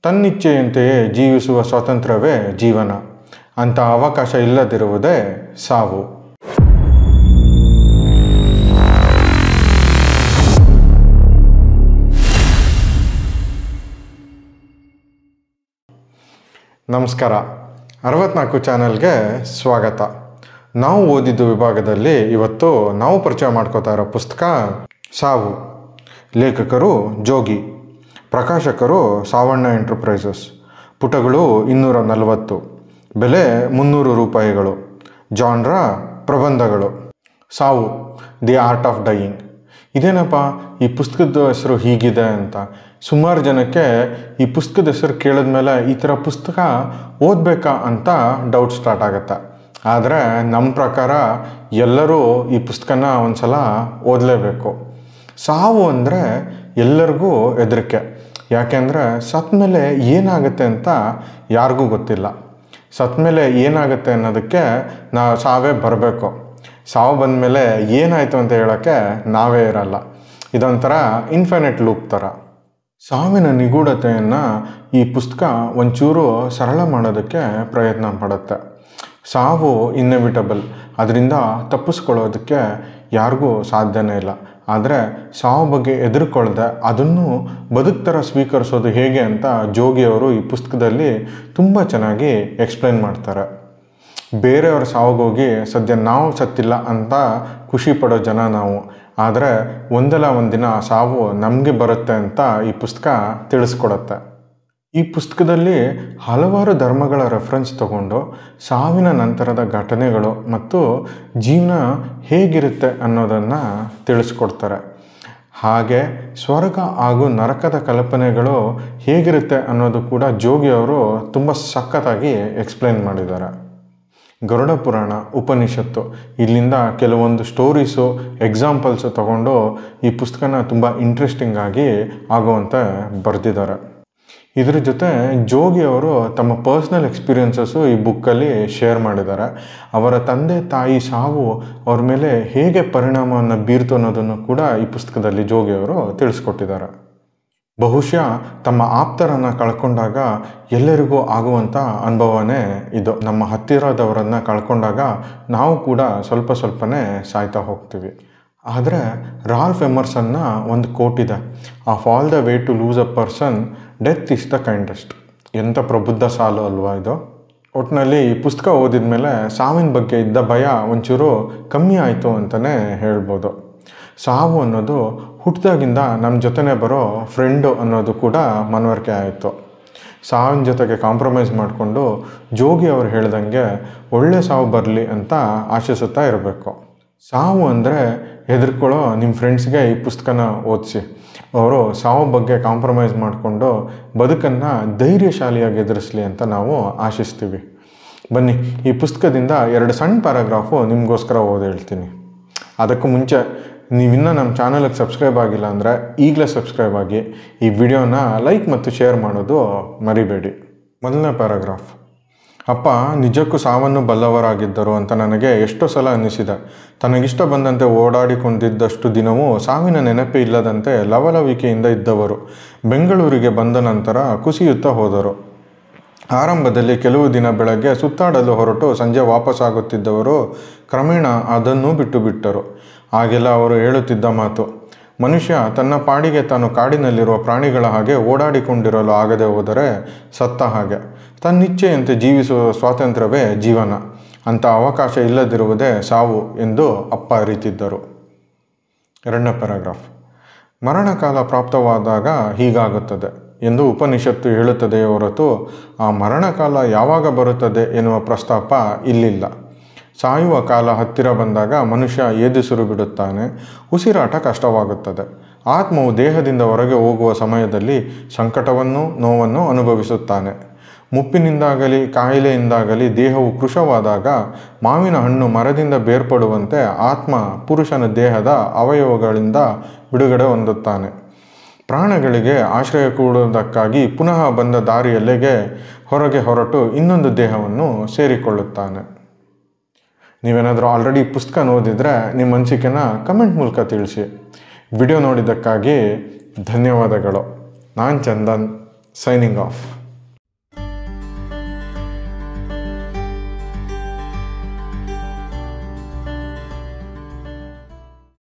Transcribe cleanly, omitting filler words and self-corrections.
ತನ್ನಿಚ್ಛೆಯಂತೆಯೇ ಜೀವಿಸುವ ಸ್ವಾತಂತ್ರ್ಯವೇ ಜೀವನ. ಅಂಥ ಅವಕಾಶ ಇಲ್ಲದಿರುವುದೇ ಸಾವು. ನಮಸ್ಕಾರ. 64 ಚಾನಲ್ಗೆ ಸ್ವಾಗತ. ನಾವು ಓದಿದ್ದು ವಿಭಾಗದಲ್ಲಿ ಇವತ್ತು ನಾವು ಪರಿಚಯ ಮಾಡ್ಕೋತಾ ಇರೋ ಪುಸ್ತಕ ಸಾವು. ಲೇಖಕರು ಜೋಗಿ, ಪ್ರಕಾಶಕರು ಸಾವಣ್ಣ ಎಂಟರ್ಪ್ರೈಸಸ್. ಪುಟಗಳು 240, ಬೆಲೆ 300 ರೂಪಾಯಿಗಳು. ಜಾನ್ರ ಪ್ರಬಂಧಗಳು. ಸಾವು, ದಿ ಆರ್ಟ್ ಆಫ್ ಡೈಯಿಂಗ್. ಇದೇನಪ್ಪ ಈ ಪುಸ್ತಕದ ಹೆಸರು ಹೀಗಿದೆ ಅಂತ ಸುಮಾರು ಜನಕ್ಕೆ ಈ ಪುಸ್ತಕದ ಹೆಸರು ಕೇಳಿದ್ಮೇಲೆ ಈ ಥರ ಪುಸ್ತಕ ಓದಬೇಕಾ ಅಂತ ಡೌಟ್ ಸ್ಟಾರ್ಟ್ ಆಗುತ್ತೆ. ಆದರೆ ನಮ್ಮ ಪ್ರಕಾರ ಎಲ್ಲರೂ ಈ ಪುಸ್ತಕನ ಒಂದ್ಸಲ ಓದಲೇಬೇಕು. ಸಾವು ಅಂದರೆ ಎಲ್ಲರಿಗೂ ಹೆದರಿಕೆ. ಯಾಕೆಂದರೆ ಸತ್ತ ಮೇಲೆ ಏನಾಗುತ್ತೆ ಅಂತ ಯಾರಿಗೂ ಗೊತ್ತಿಲ್ಲ. ಸತ್ತ ಮೇಲೆ ಏನಾಗುತ್ತೆ ಅನ್ನೋದಕ್ಕೆ ಸಾವೇ ಬರಬೇಕು. ಸಾವು ಬಂದಮೇಲೆ ಏನಾಯಿತು ಅಂತ ಹೇಳೋಕ್ಕೆ ನಾವೇ ಇರಲ್ಲ. ಇದೊಂಥರ ಇನ್ಫಿನಿಟ್ ಲೂಪ್ ಥರ. ಸಾವಿನ ನಿಗೂಢತೆಯನ್ನು ಈ ಪುಸ್ತಕ ಒಂಚೂರು ಸರಳ ಮಾಡೋದಕ್ಕೆ ಪ್ರಯತ್ನ ಪಡುತ್ತೆ. ಸಾವು ಇನ್ನೆವಿಟಬಲ್, ಅದರಿಂದ ತಪ್ಪಿಸ್ಕೊಳ್ಳೋದಕ್ಕೆ ಯಾರಿಗೂ ಸಾಧ್ಯನೇ ಇಲ್ಲ. ಆದರೆ ಸಾವು ಬಗ್ಗೆ ಹೆದರ್ಕೊಳ್ಳದೆ ಅದನ್ನು ಬದುಕ್ತರ ಸ್ವೀಕರಿಸೋದು ಹೇಗೆ ಅಂತ ಜೋಗಿಯವರು ಈ ಪುಸ್ತಕದಲ್ಲಿ ತುಂಬ ಚೆನ್ನಾಗಿ ಎಕ್ಸ್ಪ್ಲೈನ್ ಮಾಡ್ತಾರೆ. ಬೇರೆಯವ್ರ ಸಾವುಗೋಗಿ ಸದ್ಯ ನಾವು ಸತ್ತಿಲ್ಲ ಅಂತ ಖುಷಿ ಪಡೋ ಜನ ನಾವು. ಆದರೆ ಒಂದಲ್ಲ ಒಂದಿನ ಸಾವು ನಮಗೆ ಬರುತ್ತೆ ಅಂತ ಈ ಪುಸ್ತಕ ತಿಳಿಸ್ಕೊಡುತ್ತೆ. ಈ ಪುಸ್ತಕದಲ್ಲಿ ಹಲವಾರು ಧರ್ಮಗಳ ರೆಫರೆನ್ಸ್ ತಗೊಂಡು ಸಾವಿನ ನಂತರದ ಘಟನೆಗಳು ಮತ್ತು ಜೀವನ ಹೇಗಿರುತ್ತೆ ಅನ್ನೋದನ್ನು ತಿಳಿಸ್ಕೊಡ್ತಾರೆ. ಹಾಗೆ ಸ್ವರ್ಗ ಹಾಗೂ ನರಕದ ಕಲ್ಪನೆಗಳು ಹೇಗಿರುತ್ತೆ ಅನ್ನೋದು ಕೂಡ ಜೋಗಿಯವರು ತುಂಬ ಸಖತ್ತಾಗಿ ಎಕ್ಸ್ಪ್ಲೈನ್ ಮಾಡಿದ್ದಾರೆ. ಗರುಡ ಪುರಾಣ, ಉಪನಿಷತ್ತು, ಇಲ್ಲಿಂದ ಕೆಲವೊಂದು ಸ್ಟೋರೀಸು, ಎಕ್ಸಾಂಪಲ್ಸು ತಗೊಂಡು ಈ ಪುಸ್ತಕನ ತುಂಬ ಇಂಟ್ರೆಸ್ಟಿಂಗ್ ಆಗಿ ಆಗುವಂತೆ ಬರೆದಿದ್ದಾರೆ. ಇದ್ರ ಜೊತೆ ಜೋಗಿಯವರು ತಮ್ಮ ಪರ್ಸ್ನಲ್ ಎಕ್ಸ್ಪೀರಿಯನ್ಸಸ್ಸು ಈ ಬುಕ್ಕಲ್ಲಿ ಶೇರ್ ಮಾಡಿದ್ದಾರೆ. ಅವರ ತಂದೆ ತಾಯಿ ಸಾವು ಅವ್ರ ಮೇಲೆ ಹೇಗೆ ಪರಿಣಾಮವನ್ನು ಬೀರ್ತು ಅನ್ನೋದನ್ನು ಕೂಡ ಈ ಪುಸ್ತಕದಲ್ಲಿ ಜೋಗಿಯವರು ತಿಳಿಸ್ಕೊಟ್ಟಿದ್ದಾರೆ. ಬಹುಶಃ ತಮ್ಮ ಆಪ್ತರನ್ನು ಕಳ್ಕೊಂಡಾಗ ಎಲ್ಲರಿಗೂ ಆಗುವಂಥ ಅನುಭವನೇ ಇದು. ನಮ್ಮ ಹತ್ತಿರದವರನ್ನು ಕಳ್ಕೊಂಡಾಗ ನಾವು ಕೂಡ ಸ್ವಲ್ಪನೇ ಸಾಯ್ತಾ ಹೋಗ್ತೀವಿ. ಆದರೆ ರಾಲ್ಫ್ ಎಮರ್ಸನ್ನ ಒಂದು ಕೋಟ್ ಇದೆ, of all the way to lose a person death is the kindest. ಎಂಥ ಪ್ರಬುದ್ಧ ಸಾಲು ಅಲ್ವಾ ಇದು. ಒಟ್ಟಿನಲ್ಲಿ ಈ ಪುಸ್ತಕ ಓದಿದ ಮೇಲೆ ಸಾವಿನ ಬಗ್ಗೆ ಇದ್ದ ಭಯ ಒಂಚೂರು ಕಮ್ಮಿ ಆಯಿತು ಅಂತಲೇ ಹೇಳ್ಬೋದು. ಸಾವು ಅನ್ನೋದು ಹುಟ್ಟಿದಾಗಿಂದ ನಮ್ಮ ಜೊತೆನೇ ಬರೋ ಫ್ರೆಂಡು ಅನ್ನೋದು ಕೂಡ ಮನವರಿಕೆ ಆಯಿತು. ಸಾವಿನ ಜೊತೆಗೆ ಕಾಂಪ್ರಮೈಸ್ ಮಾಡಿಕೊಂಡು ಜೋಗಿ ಅವರು ಹೇಳ್ದಂಗೆ ಒಳ್ಳೆ ಸಾವು ಬರಲಿ ಅಂತ ಆಶಿಸುತ್ತಾ ಇರಬೇಕು. ಸಾವು ಅಂದರೆ ಹೆದರ್ಕೊಳ್ಳೋ ನಿಮ್ಮ ಫ್ರೆಂಡ್ಸ್ಗೆ ಈ ಪುಸ್ತಕನ ಓದಿಸಿ. ಅವರು ಸಾವು ಬಗ್ಗೆ ಕಾಂಪ್ರಮೈಸ್ ಮಾಡಿಕೊಂಡು ಬದುಕನ್ನು ಧೈರ್ಯಶಾಲಿಯಾಗಿ ಎದುರಿಸಲಿ ಅಂತ ನಾವು ಆಶಿಸ್ತೀವಿ. ಬನ್ನಿ, ಈ ಪುಸ್ತಕದಿಂದ 2 ಸಣ್ಣ ಪ್ಯಾರಾಗ್ರಾಫು ನಿಮಗೋಸ್ಕರ ಓದಿ ಹೇಳ್ತೀನಿ. ಅದಕ್ಕೂ ಮುಂಚೆ ನೀವಿನ್ನೂ ನಮ್ಮ ಚಾನಲ್ಗೆ ಸಬ್ಸ್ಕ್ರೈಬ್ ಆಗಿಲ್ಲ ಅಂದರೆ ಈಗಲೇ ಸಬ್ಸ್ಕ್ರೈಬ್ ಆಗಿ ಈ ವಿಡಿಯೋನ ಲೈಕ್ ಮತ್ತು ಶೇರ್ ಮಾಡೋದು ಮರಿಬೇಡಿ. ಮೊದಲನೇ ಪ್ಯಾರಾಗ್ರಾಫ್. ಅಪ್ಪ ನಿಜಕ್ಕೂ ಸಾವನ್ನು ಬಲ್ಲವರಾಗಿದ್ದರು ಅಂತ ನನಗೆ ಎಷ್ಟೋ ಸಲ ಅನ್ನಿಸಿದೆ. ತನಗಿಷ್ಟ ಬಂದಂತೆ ಓಡಾಡಿಕೊಂಡಿದ್ದಷ್ಟು ದಿನವೂ ಸಾವಿನ ನೆನಪೇ ಇಲ್ಲದಂತೆ ಲವಲವಿಕೆಯಿಂದ ಇದ್ದವರು ಬೆಂಗಳೂರಿಗೆ ಬಂದ ನಂತರ ಕುಸಿಯುತ್ತಾ ಹೋದರು. ಆರಂಭದಲ್ಲಿ ಕೆಲವು ದಿನ ಬೆಳಗ್ಗೆ ಸುತ್ತಾಡಲು ಹೊರಟು ಸಂಜೆ ವಾಪಸ್ಸಾಗುತ್ತಿದ್ದವರು ಕ್ರಮೇಣ ಅದನ್ನೂ ಬಿಟ್ಟರು. ಆಗೆಲ್ಲ ಅವರು ಹೇಳುತ್ತಿದ್ದ ಮಾತು, ಮನುಷ್ಯ ತನ್ನ ಪಾಡಿಗೆ ತಾನು ಕಾಡಿನಲ್ಲಿರುವ ಪ್ರಾಣಿಗಳ ಹಾಗೆ ಓಡಾಡಿಕೊಂಡಿರಲು ಆಗದೆ ಹೋದರೆ ಸತ್ತ ಹಾಗೆ. ತನ್ನಿಚ್ಛೆಯಂತೆ ಜೀವಿಸುವ ಸ್ವಾತಂತ್ರ್ಯವೇ ಜೀವನ. ಅಂಥ ಅವಕಾಶ ಇಲ್ಲದಿರುವುದೇ ಸಾವು ಎಂದು ಅಪ್ಪ ಅರಿತಿದ್ದರು. 2ನೇ ಪ್ಯಾರಾಗ್ರಾಫ್. ಮರಣಕಾಲ ಪ್ರಾಪ್ತವಾದಾಗ ಹೀಗಾಗುತ್ತದೆ ಎಂದು ಉಪನಿಷತ್ತು ಹೇಳುತ್ತದೆಯೇ ಹೊರತು ಆ ಮರಣಕಾಲ ಯಾವಾಗ ಬರುತ್ತದೆ ಎನ್ನುವ ಪ್ರಸ್ತಾಪ ಇಲ್ಲಿಲ್ಲ. ಸಾಯುವ ಕಾಲ ಹತ್ತಿರ ಬಂದಾಗ ಮನುಷ್ಯ ಏದುಸಿರು ಬಿಡುತ್ತಾನೆ. ಉಸಿರಾಟ ಕಷ್ಟವಾಗುತ್ತದೆ. ಆತ್ಮವು ದೇಹದಿಂದ ಹೊರಗೆ ಹೋಗುವ ಸಮಯದಲ್ಲಿ ಸಂಕಟವನ್ನು, ನೋವನ್ನು ಅನುಭವಿಸುತ್ತಾನೆ. ಮುಪ್ಪಿನಿಂದಾಗಲಿ ಕಾಯಿಲೆಯಿಂದಾಗಲಿ ದೇಹವು ಕೃಶವಾದಾಗ ಮಾವಿನ ಹಣ್ಣು ಮರದಿಂದ ಬೇರ್ಪಡುವಂತೆ ಆತ್ಮ ಪುರುಷನ ದೇಹದ ಅವಯವಗಳಿಂದ ಬಿಡುಗಡೆ ಹೊಂದುತ್ತಾನೆ. ಪ್ರಾಣಗಳಿಗೆ ಆಶ್ರಯ ಕೊಡುವುದಕ್ಕಾಗಿ ಪುನಃ ಬಂದ ದಾರಿಯಲ್ಲಿಗೆ ಹೊರಗೆ ಹೊರಟು ಇನ್ನೊಂದು ದೇಹವನ್ನು ಸೇರಿಕೊಳ್ಳುತ್ತಾನೆ. ನೀವೇನಾದರೂ ಆಲ್ರೆಡಿ ಪುಸ್ತಕ ಓದಿದರೆ ನಿಮ್ಮ ಅನಿಸಿಕೆನ ಕಮೆಂಟ್ ಮೂಲಕ ತಿಳಿಸಿ. ವಿಡಿಯೋ ನೋಡಿದ್ದಕ್ಕಾಗಿ ಧನ್ಯವಾದಗಳು. ನಾನು ಚಂದನ್. Signing off.